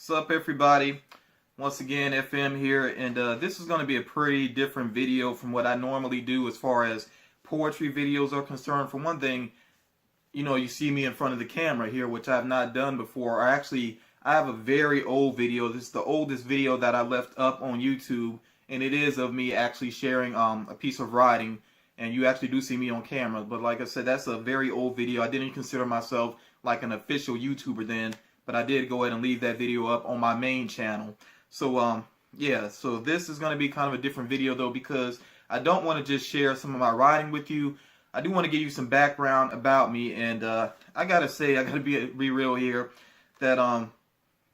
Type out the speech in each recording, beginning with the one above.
What's up, everybody? Once again, FM here, and this is going to be a pretty different video from what I normally do as far as poetry videos are concerned. For one thing, you see me in front of the camera here, which I've not done before. Or actually, I have a very old video. This is the oldest video that I left up on YouTube, and it is of me actually sharing a piece of writing, and you actually do see me on camera. But like I said, that's a very old video. I didn't consider myself like an official YouTuber then, but I did go ahead and leave that video up on my main channel. So yeah, so this is going to be kind of a different video though, because I don't want to just share some of my writing with you. I do want to give you some background about me, and I gotta say, I gotta be real here, that I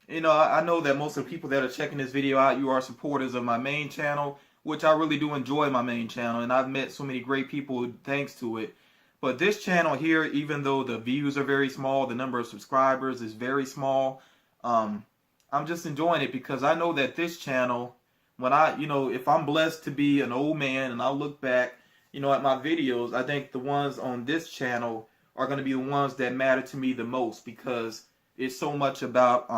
know that most of the people that are checking this video out, you are supporters of my main channel, which I really do enjoy my main channel, and I've met so many great people thanks to it. But this channel here, even though the views are very small, the number of subscribers is very small, I'm just enjoying it because I know that this channel, when if I'm blessed to be an old man and I look back, at my videos, I think the ones on this channel are going to be the ones that matter to me the most, because it's so much about,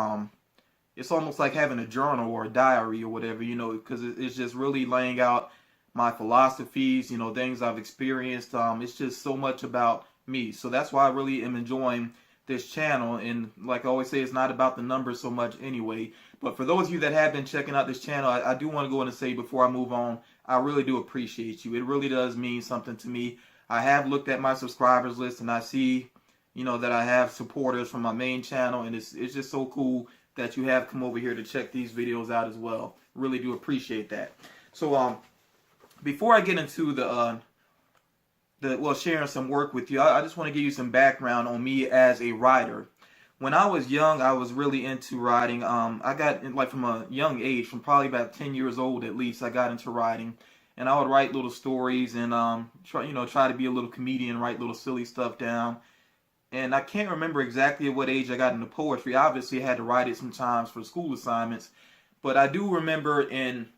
it's almost like having a journal or a diary or whatever, because it's just really laying out my philosophies, things I've experienced. It's just so much about me. So that's why I really am enjoying this channel. And like I always say, it's not about the numbers so much anyway. But for those of you that have been checking out this channel, I do want to go in and say before I move on, I really do appreciate you. It really does mean something to me. I have looked at my subscribers list and I see, that I have supporters from my main channel. And it's just so cool that you have come over here to check these videos out as well. Really do appreciate that. So, before I get into sharing some work with you, I just want to give you some background on me as a writer. When I was young, I was really into writing. I got, from a young age, from probably about 10 years old at least, I got into writing. And I would write little stories and try to be a little comedian, write little silly stuff down. And I can't remember exactly at what age I got into poetry. Obviously, I had to write it sometimes for school assignments. But I do remember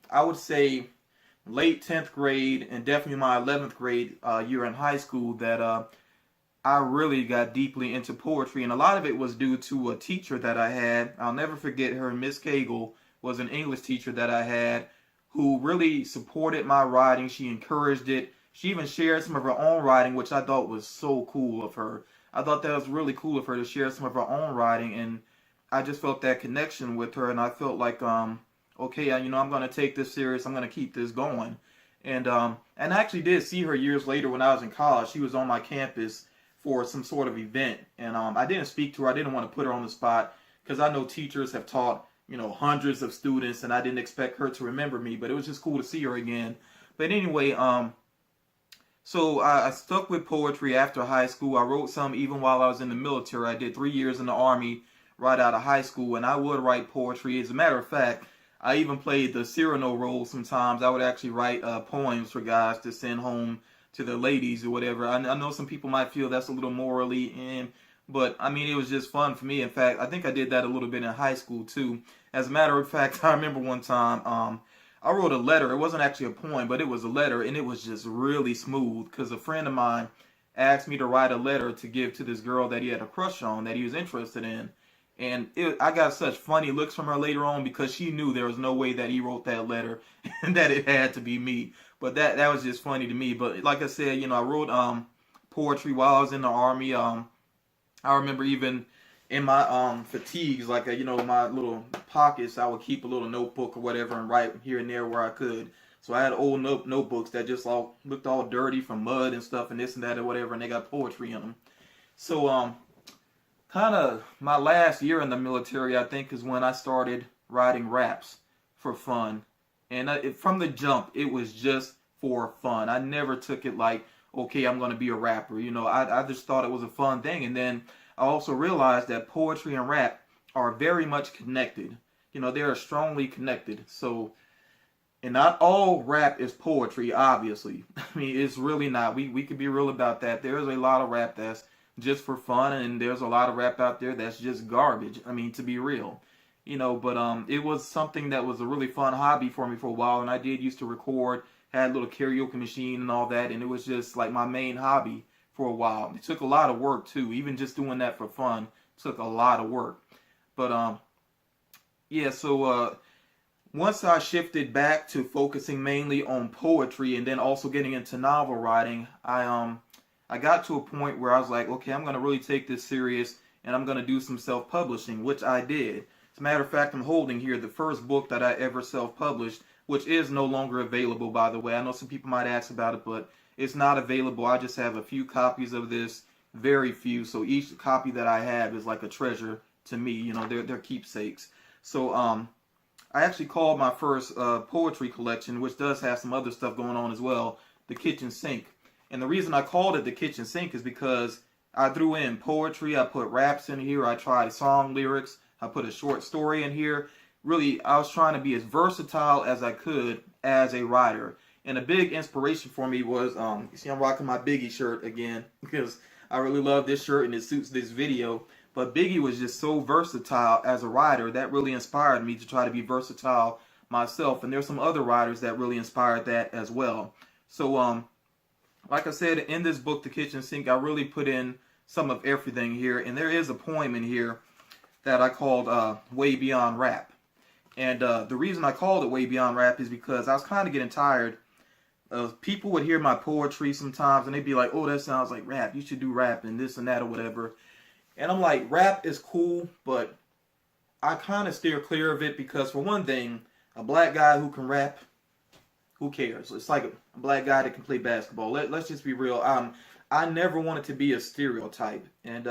I would say, late 10th grade and definitely my 11th grade year in high school, that I really got deeply into poetry, and a lot of it was due to a teacher that I had. I'll never forget her. Miss Cagle was an English teacher that I had who really supported my writing. She encouraged it. She even shared some of her own writing, which I thought was so cool of her. I thought that was really cool of her to share some of her own writing, and I just felt that connection with her, and I felt like okay, I'm going to take this serious. I'm going to keep this going. And I actually did see her years later when I was in college. She was on my campus for some sort of event. And I didn't speak to her. I didn't want to put her on the spot because I know teachers have taught, hundreds of students, and I didn't expect her to remember me. But it was just cool to see her again. But anyway, so I stuck with poetry after high school. I wrote some even while I was in the military. I did 3 years in the Army right out of high school, and I would write poetry. As a matter of fact, I even played the Cyrano role sometimes. I would actually write poems for guys to send home to the ladies or whatever. I know some people might feel that's a little morally in, but I mean, it was just fun for me. In fact, I think I did that a little bit in high school too. As a matter of fact, I remember one time I wrote a letter. It wasn't actually a poem, but it was a letter, and it was just really smooth because a friend of mine asked me to write a letter to give to this girl that he had a crush on, that he was interested in. And I got such funny looks from her later on because she knew there was no way that he wrote that letter and that it had to be me. But that was just funny to me. But like I said, I wrote poetry while I was in the Army. I remember even in my fatigues, like my little pockets, I would keep a little notebook or whatever and write here and there where I could. So I had old notebooks that just all looked all dirty from mud and stuff and this and that or whatever, and they got poetry in them. So kind of my last year in the military, I think, is when I started writing raps for fun. And from the jump, it was just for fun. I never took it like, okay, I'm going to be a rapper. I just thought it was a fun thing. And then I also realized that poetry and rap are very much connected. They are strongly connected. So, and not all rap is poetry, obviously. I mean, it's really not. We could be real about that. There is a lot of rap that's just for fun, and there's a lot of rap out there that's just garbage. I mean, to be real, but it was something that was a really fun hobby for me for a while, and I did used to record, had a little karaoke machine and all that, and it was just like my main hobby for a while. It took a lot of work too. Even just doing that for fun took a lot of work. But Yeah, so once I shifted back to focusing mainly on poetry and then also getting into novel writing, I got to a point where I was like, okay, I'm gonna really take this serious and I'm gonna do some self-publishing, which I did. As a matter of fact, I'm holding here the first book that I ever self-published, which is no longer available, by the way. I know some people might ask about it, but it's not available. I just have a few copies of this, very few. So each copy that I have is like a treasure to me. You know, they're keepsakes. So I actually called my first poetry collection, which does have some other stuff going on as well, The Kitchen Sink. And the reason I called it The Kitchen Sink is because I threw in poetry, I put raps in here, I tried song lyrics, I put a short story in here. Really, I was trying to be as versatile as I could as a writer. And a big inspiration for me was, you see I'm rocking my Biggie shirt again because I really love this shirt and it suits this video. But Biggie was just so versatile as a writer that really inspired me to try to be versatile myself. And there's some other writers that really inspired that as well. So like I said, in this book, The Kitchen Sink, I really put in some of everything here. And there is a poem in here that I called Way Beyond Rap. And the reason I called it Way Beyond Rap is because I was kind of getting tired of people would hear my poetry sometimes and they'd be like, oh, that sounds like rap. You should do rap and this and that or whatever. And I'm like, rap is cool, but I kind of steer clear of it because, for one thing, a black guy who can rap, who cares? It's like a black guy that can play basketball. Let's just be real. I never wanted to be a stereotype. And,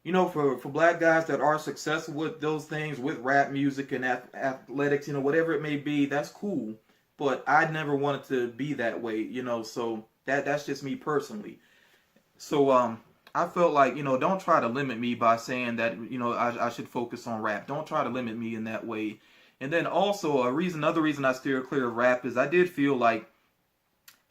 you know, for black guys that are successful with those things, with rap music and athletics, you know, whatever it may be, that's cool. But I never wanted to be that way, you know, so that's just me personally. So, I felt like, you know, don't try to limit me by saying that, you know, I should focus on rap. Don't try to limit me in that way. And then also another reason I steer clear of rap is I did feel like,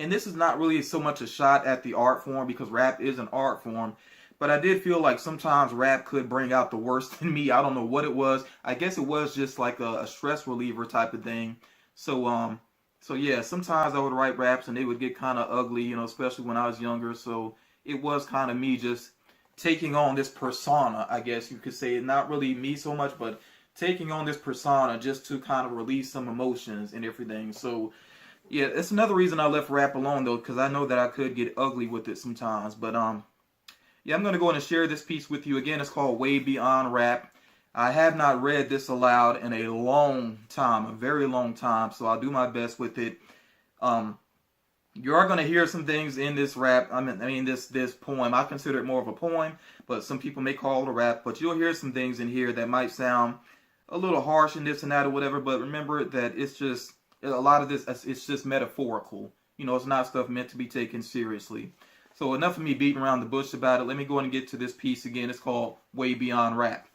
and this is not really so much a shot at the art form because rap is an art form, but I did feel like sometimes rap could bring out the worst in me. I don't know what it was. I guess it was just like a stress reliever type of thing. So yeah, sometimes I would write raps and they would get kind of ugly, you know, especially when I was younger. So it was kind of me just taking on this persona, I guess you could say. Not really me so much, but taking on this persona just to kind of release some emotions and everything. So yeah, it's another reason I left rap alone though, because I know that I could get ugly with it sometimes. But yeah, I'm gonna go in and share this piece with you again. It's called Way Beyond Rap. I have not read this aloud in a long time, a very long time, so I'll do my best with it. Um, you are going to hear some things in this rap. This poem. I consider it more of a poem, but some people may call it a rap. But you'll hear some things in here that might sound a little harsh and this and that or whatever. But remember that it's just a lot of this. It's just metaphorical. You know, it's not stuff meant to be taken seriously. So enough of me beating around the bush about it. Let me go and get to this piece again. It's called Way Beyond Rap.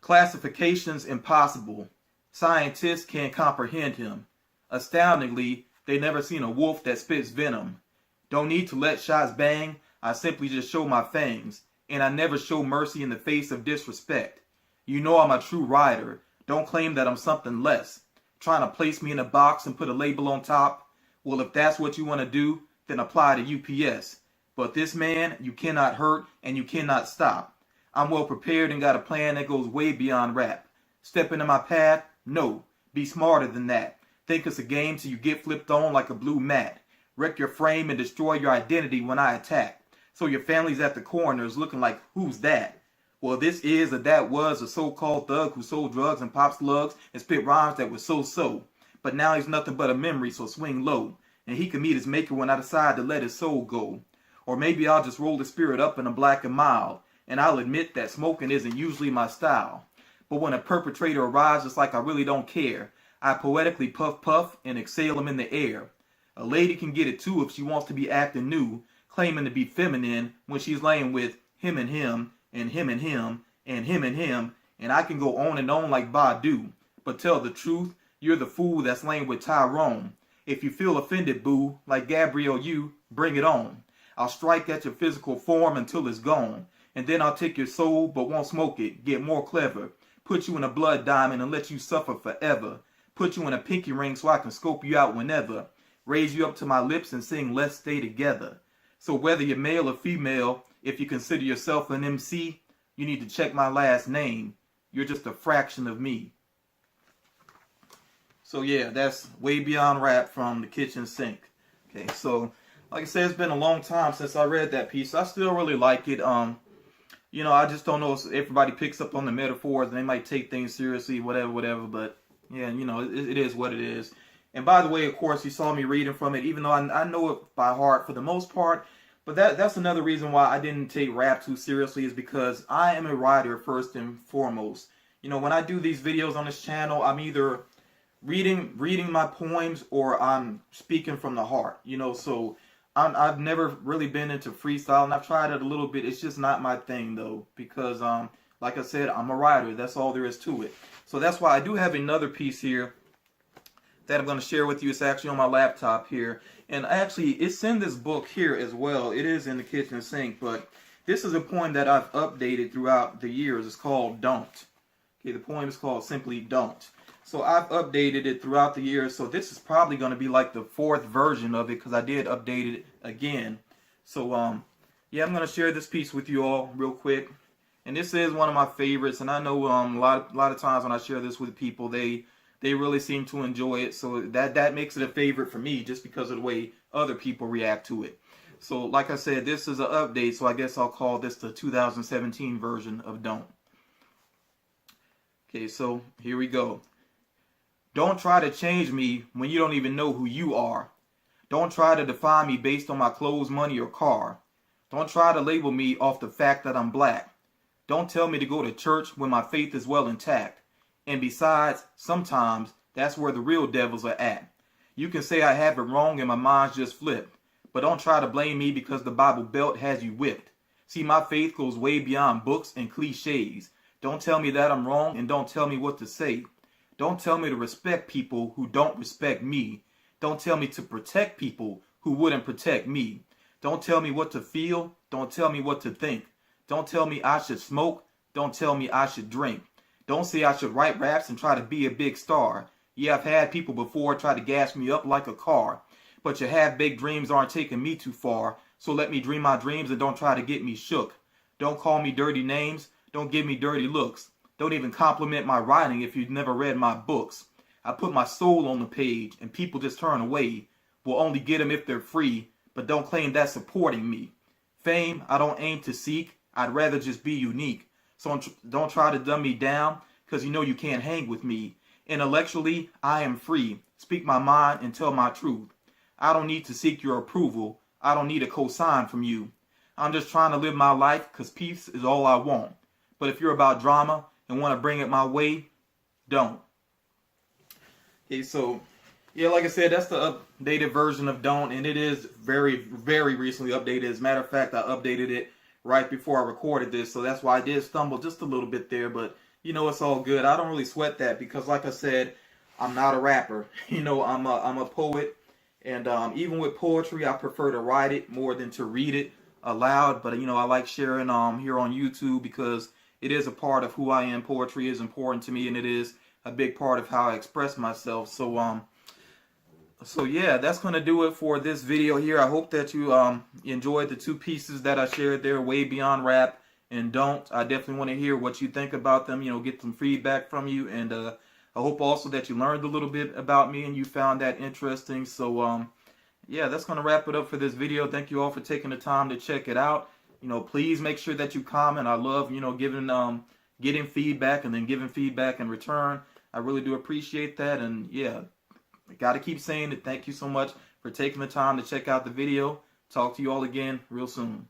Classification's impossible. Scientists can't comprehend him. Astoundingly, they never seen a wolf that spits venom. Don't need to let shots bang, I simply just show my fangs. And I never show mercy in the face of disrespect. You know I'm a true rider. Don't claim that I'm something less. Trying to place me in a box and put a label on top? Well, if that's what you want to do, then apply to UPS. But this man, you cannot hurt and you cannot stop. I'm well prepared and got a plan that goes way beyond rap. Step into my path? No. Be smarter than that. Think it's a game till you get flipped on like a blue mat. Wreck your frame and destroy your identity when I attack. So your family's at the corners looking like, who's that? Well, this is or that was a so-called thug who sold drugs and popped slugs and spit rhymes that was so-so. But now he's nothing but a memory, so swing low. And he can meet his maker when I decide to let his soul go. Or maybe I'll just roll the spirit up in a black and mild. And I'll admit that smoking isn't usually my style. But when a perpetrator arrives, it's like I really don't care. I poetically puff and exhale him in the air. A lady can get it too if she wants to be acting new, claiming to be feminine when she's laying with him and him, and him and him, and him and him, and I can go on and on like Badu. But tell the truth, you're the fool that's laying with Tyrone. If you feel offended, boo, like Gabrielle, you, bring it on. I'll strike at your physical form until it's gone. And then I'll take your soul, but won't smoke it, get more clever. Put you in a blood diamond and let you suffer forever. Put you in a pinky ring so I can scope you out whenever. Raise you up to my lips and sing Let's Stay Together. So whether you're male or female, if you consider yourself an MC, you need to check my last name. You're just a fraction of me. So yeah, that's Way Beyond Rap from The Kitchen Sink. Okay, so like I said, it's been a long time since I read that piece. I still really like it. You know, I just don't know if everybody picks up on the metaphors and they might take things seriously, whatever. But yeah, you know, it is what it is. And by the way, of course, you saw me reading from it, even though I know it by heart for the most part. But that's another reason why I didn't take rap too seriously, is because I am a writer first and foremost. You know, when I do these videos on this channel, I'm either reading my poems or I'm speaking from the heart. You know, so I've never really been into freestyle, and I've tried it a little bit. It's just not my thing though, because like I said, I'm a writer. That's all there is to it. So that's why I do have another piece here that I'm going to share with you. It's actually on my laptop here. And actually, it's in this book here as well. It is in The Kitchen Sink, but this is a poem that I've updated throughout the years. It's called Don't. Okay, the poem is called simply Don't. So I've updated it throughout the years. So this is probably going to be like the 4th version of it, because I did update it again. So yeah, I'm going to share this piece with you all real quick. And this is one of my favorites. And I know a lot of times when I share this with people, they really seem to enjoy it. So that makes it a favorite for me, just because of the way other people react to it. So like I said, this is an update, so I guess I'll call this the 2017 version of Don't. Okay, so here we go. Don't try to change me when you don't even know who you are. Don't try to define me based on my clothes, money, or car. Don't try to label me off the fact that I'm black. Don't tell me to go to church when my faith is well intact. And besides, sometimes that's where the real devils are at. You can say I have it wrong and my mind's just flipped, but don't try to blame me because the Bible Belt has you whipped. See, my faith goes way beyond books and cliches. Don't tell me that I'm wrong, and don't tell me what to say. Don't tell me to respect people who don't respect me. Don't tell me to protect people who wouldn't protect me. Don't tell me what to feel. Don't tell me what to think. Don't tell me I should smoke. Don't tell me I should drink. Don't say I should write raps and try to be a big star. Yeah, I've had people before try to gas me up like a car. But your half-baked dreams aren't taking me too far. So let me dream my dreams and don't try to get me shook. Don't call me dirty names. Don't give me dirty looks. Don't even compliment my writing if you've never read my books. I put my soul on the page and people just turn away. We'll only get them if they're free, but don't claim that's supporting me. Fame, I don't aim to seek. I'd rather just be unique. So don't try to dumb me down, because you know you can't hang with me. Intellectually, I am free. Speak my mind and tell my truth. I don't need to seek your approval. I don't need a cosign from you. I'm just trying to live my life because peace is all I want. But if you're about drama and want to bring it my way, don't. Okay, so yeah, like I said, that's the updated version of Don't, and it is very, very recently updated. As a matter of fact, I updated it right before I recorded this, so that's why I did stumble just a little bit there, but you know, it's all good. I don't really sweat that, because like I said, I'm not a rapper. You know, I'm a poet, and even with poetry, I prefer to write it more than to read it aloud. But you know, I like sharing here on YouTube, because it is a part of who I am. Poetry is important to me, and it is a big part of how I express myself. So yeah, that's going to do it for this video here. I hope that you enjoyed the 2 pieces that I shared there, Way Beyond Rap and Don't. I definitely want to hear what you think about them, you know, get some feedback from you. And I hope also that you learned a little bit about me and you found that interesting. So yeah, that's going to wrap it up for this video. Thank you all for taking the time to check it out. You know, please make sure that you comment. I love, you know, getting feedback and then giving feedback in return. I really do appreciate that. And yeah, I got to keep saying it. Thank you so much for taking the time to check out the video. Talk to you all again real soon.